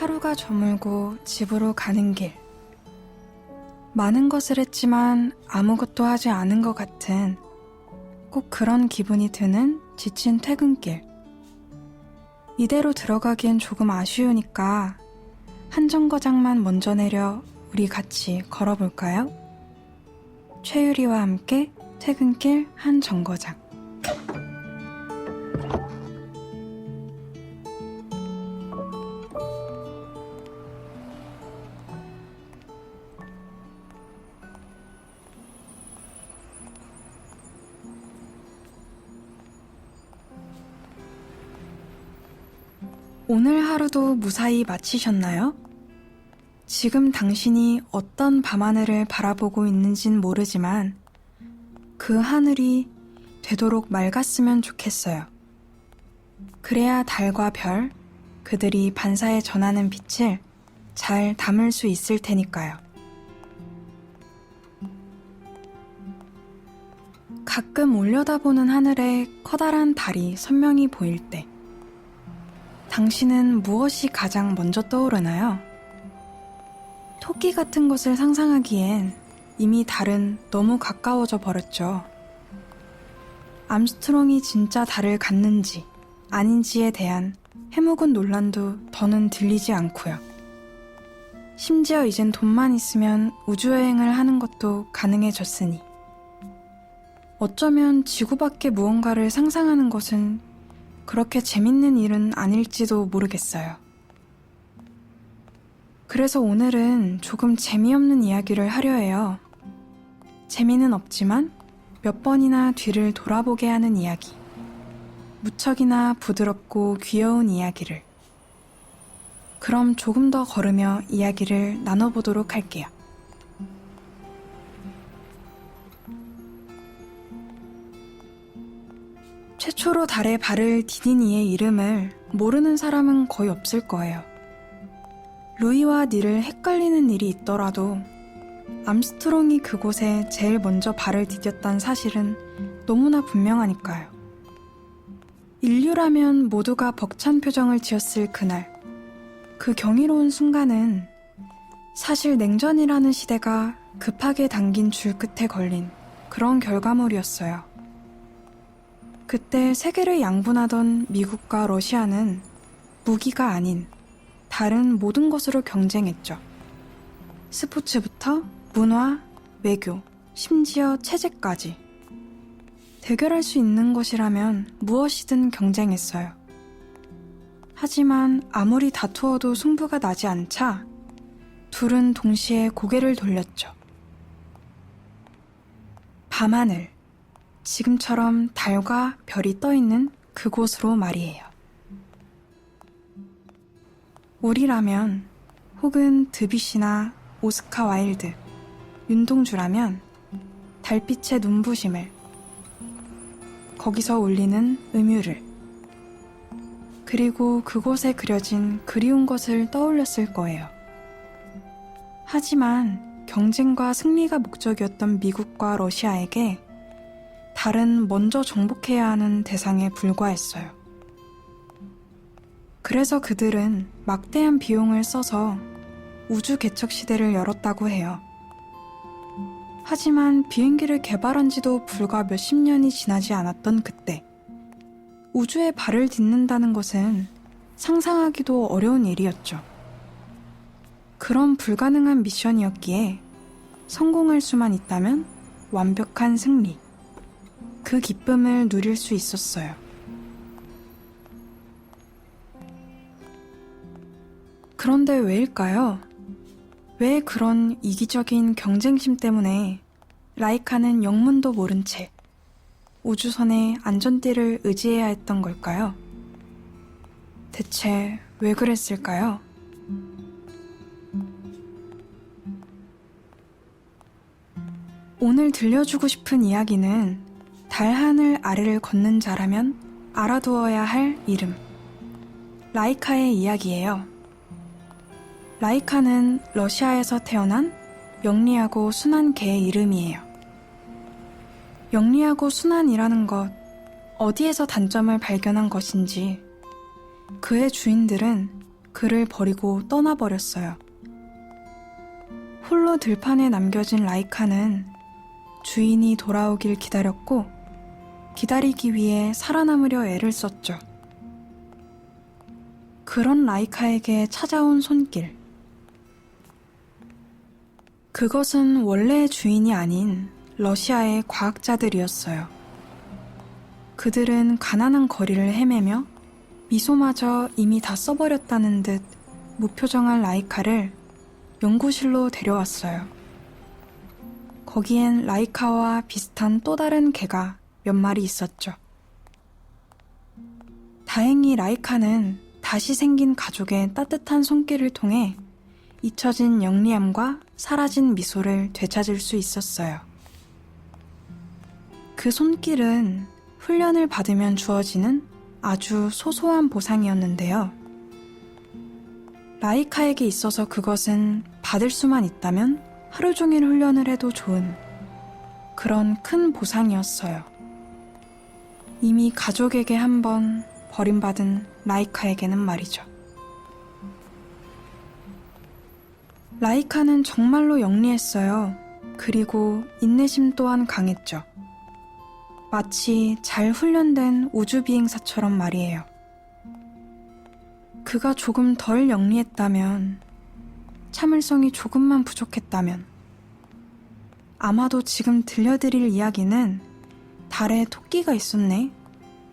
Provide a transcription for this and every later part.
하루가 저물고 집으로 가는 길. 많은 것을 했지만 아무것도 하지 않은 것 같은 꼭 그런 기분이 드는 지친 퇴근길. 이대로 들어가기엔 조금 아쉬우니까 한 정거장만 먼저 내려 우리 같이 걸어볼까요? 최유리와 함께 퇴근길 한 정거장. 오늘 하루도 무사히 마치셨나요? 지금 당신이 어떤 밤하늘을 바라보고 있는진 모르지만 그 하늘이 되도록 맑았으면 좋겠어요. 그래야 달과 별, 그들이 반사해 전하는 빛을 잘 담을 수 있을 테니까요. 가끔 올려다보는 하늘에 커다란 달이 선명히 보일 때 당신은 무엇이 가장 먼저 떠오르나요? 토끼 같은 것을 상상하기엔 이미 달은 너무 가까워져 버렸죠. 암스트롱이 진짜 달을 갔는지 아닌지에 대한 해묵은 논란도 더는 들리지 않고요. 심지어 이젠 돈만 있으면 우주여행을 하는 것도 가능해졌으니 어쩌면 지구 밖의 무언가를 상상하는 것은 그렇게 재밌는 일은 아닐지도 모르겠어요. 그래서 오늘은 조금 재미없는 이야기를 하려 해요. 재미는 없지만 몇 번이나 뒤를 돌아보게 하는 이야기. 무척이나 부드럽고 귀여운 이야기를. 그럼 조금 더 걸으며 이야기를 나눠보도록 할게요. 최초로 달에 발을 디딘 이의 이름을 모르는 사람은 거의 없을 거예요. 루이와 닐을 헷갈리는 일이 있더라도 암스트롱이 그곳에 제일 먼저 발을 디뎠다는 사실은 너무나 분명하니까요. 인류라면 모두가 벅찬 표정을 지었을 그날, 그 경이로운 순간은 사실 냉전이라는 시대가 급하게 당긴 줄 끝에 걸린 그런 결과물이었어요. 그때 세계를 양분하던 미국과 러시아는 무기가 아닌 다른 모든 것으로 경쟁했죠. 스포츠부터 문화, 외교, 심지어 체제까지. 대결할 수 있는 것이라면 무엇이든 경쟁했어요. 하지만 아무리 다투어도 승부가 나지 않자 둘은 동시에 고개를 돌렸죠. 밤하늘. 지금처럼 달과 별이 떠있는 그곳으로 말이에요. 우리라면 혹은 드뷔시나 오스카 와일드, 윤동주라면 달빛의 눈부심을, 거기서 울리는 음유를, 그리고 그곳에 그려진 그리운 것을 떠올렸을 거예요. 하지만 경쟁과 승리가 목적이었던 미국과 러시아에게 달은 먼저 정복해야 하는 대상에 불과했어요. 그래서 그들은 막대한 비용을 써서 우주 개척 시대를 열었다고 해요. 하지만 비행기를 개발한 지도 불과 몇십 년이 지나지 않았던 그때, 우주에 발을 딛는다는 것은 상상하기도 어려운 일이었죠. 그런 불가능한 미션이었기에 성공할 수만 있다면 완벽한 승리, 그 기쁨을 누릴 수 있었어요. 그런데 왜일까요? 왜 그런 이기적인 경쟁심 때문에 라이카는 영문도 모른 채 우주선의 안전띠를 의지해야 했던 걸까요? 대체 왜 그랬을까요? 오늘 들려주고 싶은 이야기는 달 하늘 아래를 걷는 자라면 알아두어야 할 이름, 라이카의 이야기예요. 라이카는 러시아에서 태어난 영리하고 순한 개의 이름이에요. 영리하고 순한이라는 것, 어디에서 단점을 발견한 것인지 그의 주인들은 그를 버리고 떠나버렸어요. 홀로 들판에 남겨진 라이카는 주인이 돌아오길 기다렸고 기다리기 위해 살아남으려 애를 썼죠. 그런 라이카에게 찾아온 손길. 그것은 원래의 주인이 아닌 러시아의 과학자들이었어요. 그들은 가난한 거리를 헤매며 미소마저 이미 다 써버렸다는 듯 무표정한 라이카를 연구실로 데려왔어요. 거기엔 라이카와 비슷한 또 다른 개가 몇 마리 있었죠. 다행히 라이카는 다시 생긴 가족의 따뜻한 손길을 통해 잊혀진 영리함과 사라진 미소를 되찾을 수 있었어요. 그 손길은 훈련을 받으면 주어지는 아주 소소한 보상이었는데요. 라이카에게 있어서 그것은 받을 수만 있다면 하루 종일 훈련을 해도 좋은 그런 큰 보상이었어요. 이미 가족에게 한번 버림받은 라이카에게는 말이죠. 라이카는 정말로 영리했어요. 그리고 인내심 또한 강했죠. 마치 잘 훈련된 우주비행사처럼 말이에요. 그가 조금 덜 영리했다면, 참을성이 조금만 부족했다면, 아마도 지금 들려드릴 이야기는 달에 토끼가 있었네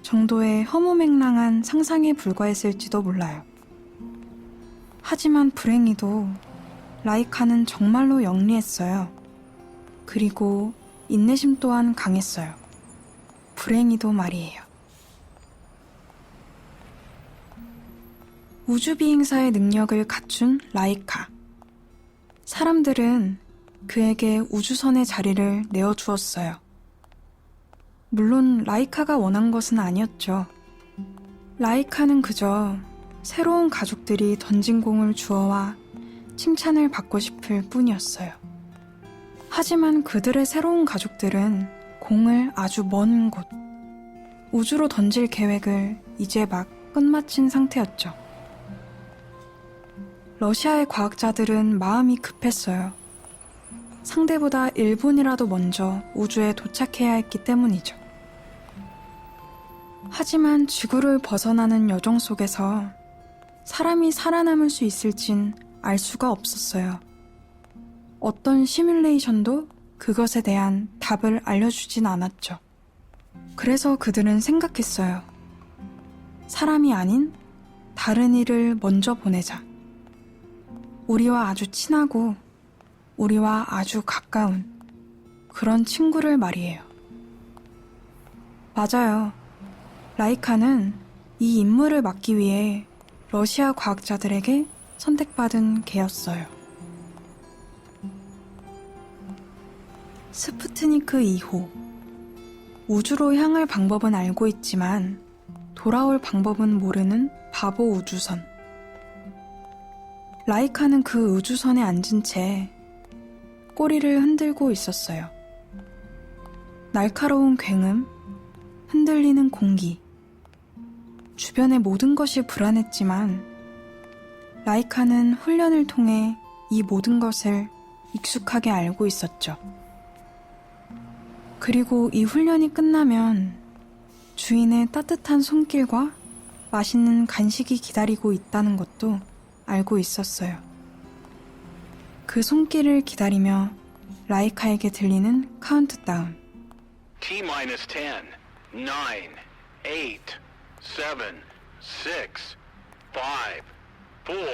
정도의 허무맹랑한 상상에 불과했을지도 몰라요. 하지만 불행히도 라이카는 정말로 영리했어요. 그리고 인내심 또한 강했어요. 불행히도 말이에요. 우주비행사의 능력을 갖춘 라이카. 사람들은 그에게 우주선의 자리를 내어주었어요. 물론 라이카가 원한 것은 아니었죠. 라이카는 그저 새로운 가족들이 던진 공을 주워와 칭찬을 받고 싶을 뿐이었어요. 하지만 그들의 새로운 가족들은 공을 아주 먼 곳, 우주로 던질 계획을 이제 막 끝마친 상태였죠. 러시아의 과학자들은 마음이 급했어요. 상대보다 1분이라도 먼저 우주에 도착해야 했기 때문이죠. 하지만 지구를 벗어나는 여정 속에서 사람이 살아남을 수 있을진 알 수가 없었어요. 어떤 시뮬레이션도 그것에 대한 답을 알려주진 않았죠. 그래서 그들은 생각했어요. 사람이 아닌 다른 이를 먼저 보내자. 우리와 아주 친하고 우리와 아주 가까운 그런 친구를 말이에요. 맞아요. 라이카는 이 임무를 맡기 위해 러시아 과학자들에게 선택받은 개였어요. 스푸트니크 2호. 우주로 향할 방법은 알고 있지만 돌아올 방법은 모르는 바보 우주선. 라이카는 그 우주선에 앉은 채 꼬리를 흔들고 있었어요. 날카로운 굉음, 흔들리는 공기. 주변의 모든 것이 불안했지만 라이카는 훈련을 통해 이 모든 것을 익숙하게 알고 있었죠. 그리고 이 훈련이 끝나면 주인의 따뜻한 손길과 맛있는 간식이 기다리고 있다는 것도 알고 있었어요. 그 손길을 기다리며 라이카에게 들리는 카운트다운. T-10, 9, 8, 7, 6, 5, 4,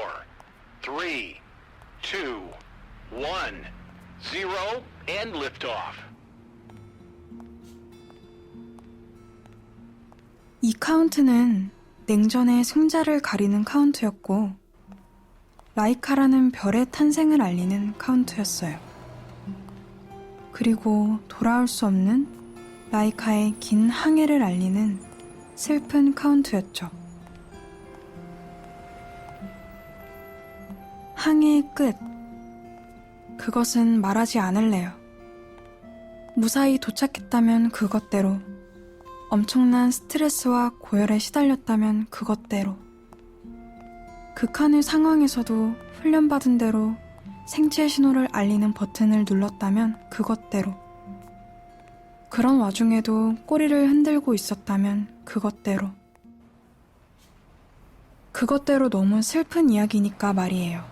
3, 2, 1, 0, and liftoff. 이 카운트는 냉전의 승자를 가리는 카운트였고 라이카라는 별의 탄생을 알리는 카운트였어요. 그리고 돌아올 수 없는 라이카의 긴 항해를 알리는 슬픈 카운트였죠. 항해의 끝. 그것은 말하지 않을래요. 무사히 도착했다면 그것대로, 엄청난 스트레스와 고열에 시달렸다면 그것대로, 극한의 상황에서도 훈련받은 대로 생체 신호를 알리는 버튼을 눌렀다면 그것대로, 그런 와중에도 꼬리를 흔들고 있었다면 그것대로 너무 슬픈 이야기니까 말이에요.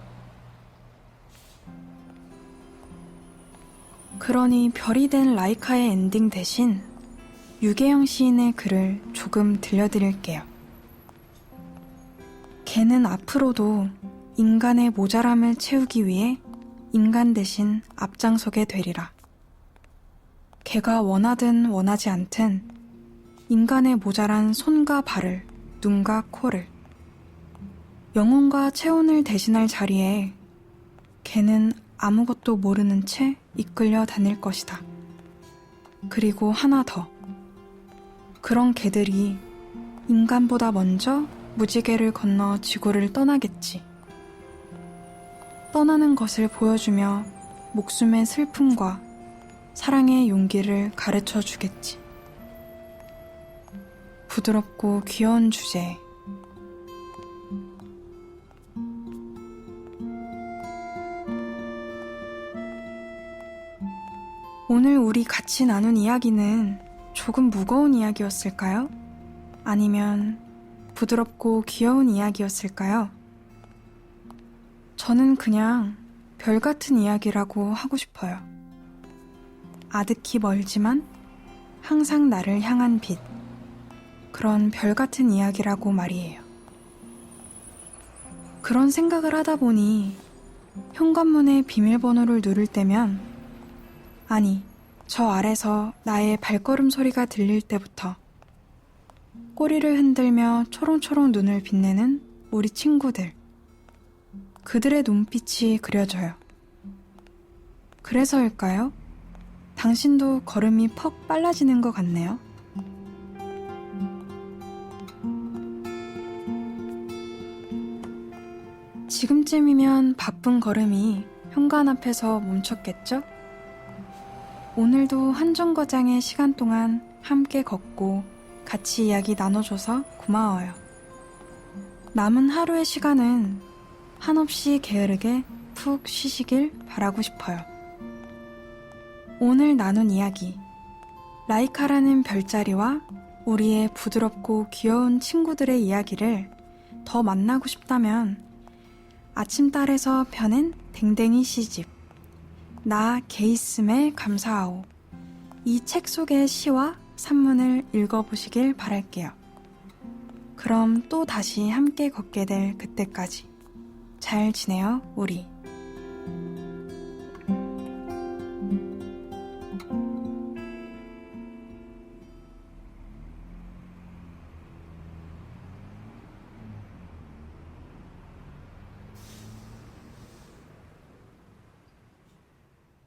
그러니 별이 된 라이카의 엔딩 대신 유계영 시인의 글을 조금 들려드릴게요. 걔는 앞으로도 인간의 모자람을 채우기 위해 인간 대신 앞장서게 되리라. 걔가 원하든 원하지 않든 인간의 모자란 손과 발을, 눈과 코를, 영혼과 체온을 대신할 자리에 걔는 아무것도 모르는 채 이끌려 다닐 것이다. 그리고 하나 더. 그런 개들이 인간보다 먼저 무지개를 건너 지구를 떠나겠지. 떠나는 것을 보여주며 목숨의 슬픔과 사랑의 용기를 가르쳐 주겠지. 부드럽고 귀여운 주제. 오늘 우리 같이 나눈 이야기는 조금 무거운 이야기였을까요? 아니면 부드럽고 귀여운 이야기였을까요? 저는 그냥 별 같은 이야기라고 하고 싶어요. 아득히 멀지만 항상 나를 향한 빛. 그런 별 같은 이야기라고 말이에요. 그런 생각을 하다 보니 현관문의 비밀번호를 누를 때면, 아니, 저 아래서 나의 발걸음 소리가 들릴 때부터 꼬리를 흔들며 초롱초롱 눈을 빛내는 우리 친구들, 그들의 눈빛이 그려져요. 그래서일까요? 당신도 걸음이 퍽 빨라지는 것 같네요. 지금쯤이면 바쁜 걸음이 현관 앞에서 멈췄겠죠? 오늘도 한 정거장의 시간 동안 함께 걷고 같이 이야기 나눠줘서 고마워요. 남은 하루의 시간은 한없이 게으르게 푹 쉬시길 바라고 싶어요. 오늘 나눈 이야기, 라이카라는 별자리와 우리의 부드럽고 귀여운 친구들의 이야기를 더 만나고 싶다면 아침달에서 펴낸 댕댕이 시집, 나 게있음에 감사하오, 이 책 속의 시와 산문을 읽어보시길 바랄게요. 그럼 또 다시 함께 걷게 될 그때까지 잘 지내요, 우리.